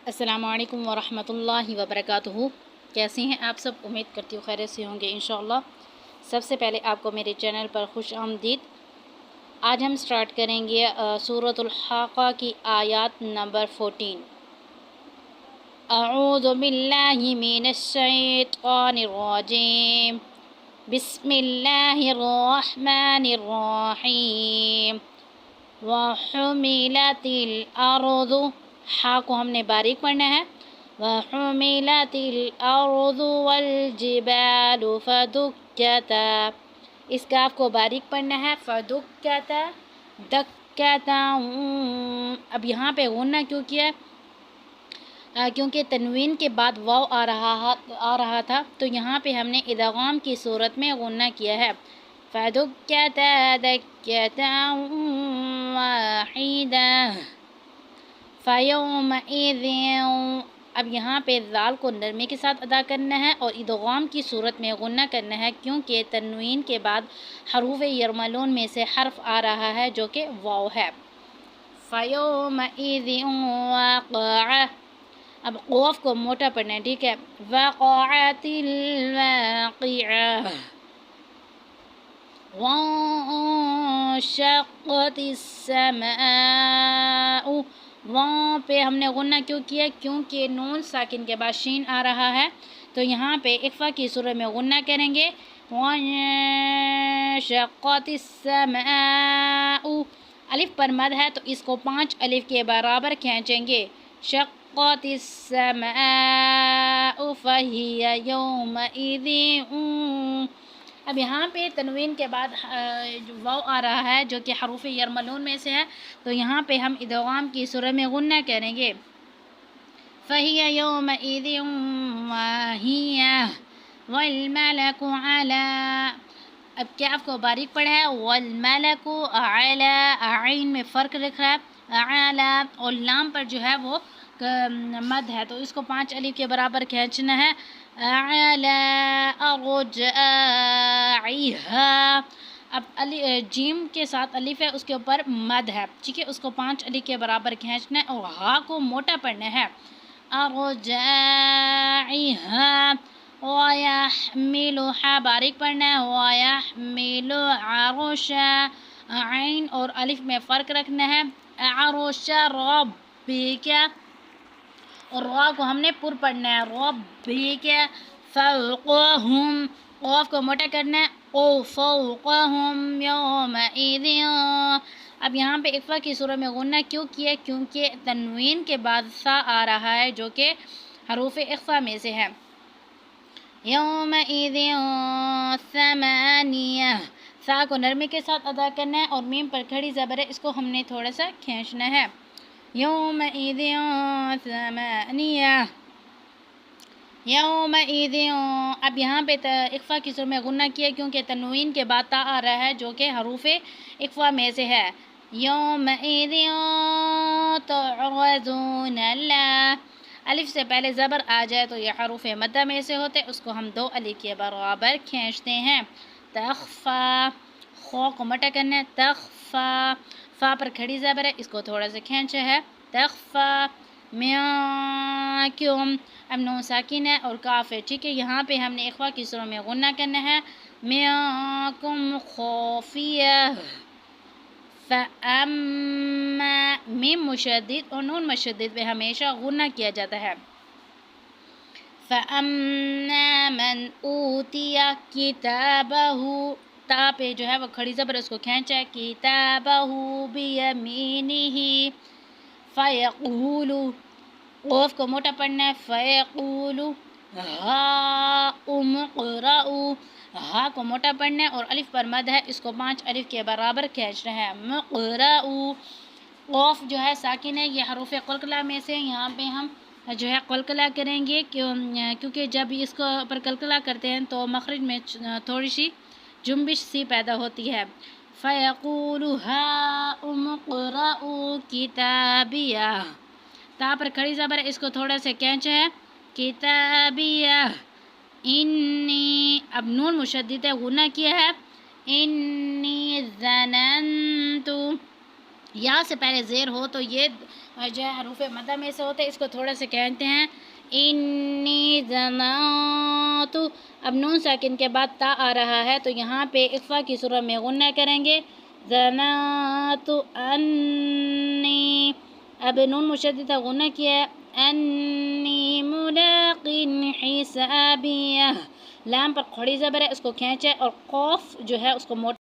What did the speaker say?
السلام علیکم ورحمۃ اللہ وبرکاتہ۔ کیسے ہیں آپ سب؟ امید کرتی ہوں خیریت سے ہوں گے انشاءاللہ۔ سب سے پہلے آپ کو میرے چینل پر خوش آمدید۔ آج ہم سٹارٹ کریں گے سورۃ الحاقہ کی آیات نمبر 14۔ اعوذ باللہ من الشیطان الرجیم، بسم اللہ الرحمن الرحیم۔ وحملت الارض، ہا کو ہم نے باریک پڑھنا ہے۔ وحملت الارض والجبال فدکتا، اس کاف کو باریک پڑھنا ہے۔ فدکتا دکتا، اب یہاں پہ غنہ کیوں کیا؟ کیونکہ تنوین کے بعد واو آ رہا تھا، تو یہاں پہ ہم نے ادغام کی صورت میں غنہ کیا ہے۔ فدکتا دکتا واحدہ فیومئذ، اب یہاں پہ ذال کو نرمی کے ساتھ ادا کرنا ہے اور ادغام کی صورت میں غنہ کرنا ہے، کیونکہ تنوین کے بعد حروف یرملون میں سے حرف آ رہا ہے جو کہ واو ہے۔ فیومئذ واقعہ، اب قوف کو موٹا پڑھنا ہے، ٹھیک ہے۔ وقعت الواقعہ، وانشقت السماء، وہاں پہ ہم نے غنہ کیوں کیا؟ کیونکہ نون ساکن کے بعد شین آ رہا ہے، تو یہاں پہ اخفا کی صورت میں غنہ کریں گے۔ وانشقت السماء، الف پر مد ہے تو اس کو 5 الف کے برابر کھینچیں گے۔ شقت السماء فہی یومئذ، اب یہاں پہ تنوین کے بعد واو آ رہا ہے جو کہ حروف یرملون میں سے ہے، تو یہاں پہ ہم ادغام کی صورت میں غنہ کریں گے۔ فَهِيَ يَوْمَئِذٍ وَاهِيَةٌ وَالْمَلَكُ عَلَىٰ، اب کاف کو باریک پڑھا ہے۔ وَالْمَلَكُ عَلَىٰ، عین میں فرق لکھ رہا ہے، عَلَىٰ، اور لام پر جو ہے وہ مد ہے، تو اس کو 5 الف کے برابر کھینچنا ہے۔ عَلَىٰ أَرْجَائِهَا، اب جیم کے ساتھ الف ہے، اس کے اوپر مد ہے، ٹھیک ہے، اس کو 5 الف کے برابر کھینچنا ہے اور ہا کو موٹا پڑھنا ہے۔ أَرْجَائِهَا وَيَحْمِلُ، ہا باریک پڑھنا ہے۔ وَيَحْمِلُ عَرْشَ، عین اور الف میں فرق رکھنا ہے۔ عَرْشَ رَبِّكَ، اور را کو ہم نے پر پڑھنا ہے۔ رَبِّكَ فَوْقَهُمْ، قوف کو موٹا کرنا ہے۔ فَوْقَهُمْ يَوْمَئِذٍ، اب یہاں پہ اخفا کی صورت میں غنہ کیوں کیا؟ کیونکہ تنوین کے بعد سا آ رہا ہے جو کہ حروف اخفا میں سے ہے۔ یومئذ ثمانیہ، سا کو نرمی کے ساتھ ادا کرنا ہے اور میم پر کھڑی زبر ہے، اس کو ہم نے تھوڑا سا کھینچنا ہے۔ یومئذ ثمانیہ، یومئذ، اب یہاں پہ اخفا کی صورت میں غنہ کیا کیونکہ تنوین کے بعد تا آ رہا ہے جو کہ حروف اخفا میں سے ہے۔ یومئذ تعرضون، الف سے پہلے زبر آ جائے تو یہ حروف مدہ میں سے ہوتے، اس کو ہم 2 الف کے برابر کھینچتے ہیں۔ تخفا، خو کو مٹا کرنا ہے۔ تخفا، فا پر کھڑی زبر ہے، اس کو تھوڑا سا کھینچا ہے۔ تخفا منکم، اب نون ساکن ہے اور کاف ہے، ٹھیک ہے، یہاں پہ ہم نے اخفا کی صورت میں غنہ کرنا ہے۔ منکم خافیہ، فَأَمَّا، میم مشدد اور نون مشدد پہ ہمیشہ غنہ کیا جاتا ہے۔ فَأَمَّا مَنْ أُوتِيَ كِتَابَهُ، تا پہ جو ہے وہ کھڑی زبر اس کو کھینچا ہے۔ كِتَابَهُ بِيَمِينِهِ فَيَقُولُ، قوف کو موٹا پڑھنا ہے۔ فَيَقُولُ هَاؤُمُ اقْرَءُوا، ہا کو موٹا پڑھنا ہے اور الف پر مد ہے، اس کو 5 الف کے برابر کھینچنا ہے۔ مقرؤ، قوف جو ہے ساکن ہے، یہ حروف قلقلہ میں سے، یہاں پہ ہم جو ہے قلقلہ کریں گے کیونکہ جب اس کو پر قلقلہ کرتے ہیں تو مخرج میں تھوڑی سی جنبش سی پیدا ہوتی ہے۔ فَيَقُولُ هَاؤُمُ اقْرَءُوا كِتَابِيَهْ، تا پر کھڑی زبر ہے، اس کو تھوڑا سے کھینچا ہے۔ کتابیہ، انی، اب نون مشدد ہے، غنہ کیا ہے۔ انی ظننت، یا سے پہلے زیر ہو تو یہ جو ہے حروف مدہ میں سے ہوتے ہیں، اس کو تھوڑا سے کہتے ہیں انی ظننت۔ اب نون ساکن کے بعد تا آ رہا ہے تو یہاں پہ اخفا کی صورت میں غنہ کریں گے، ظننت انی۔ اب نون مشددہ غنہ کیا ہے، انی ملاق حسابیہ۔ لام پر کھڑی زبر ہے، اس کو کھینچے اور قوف جو ہے اس کو موٹا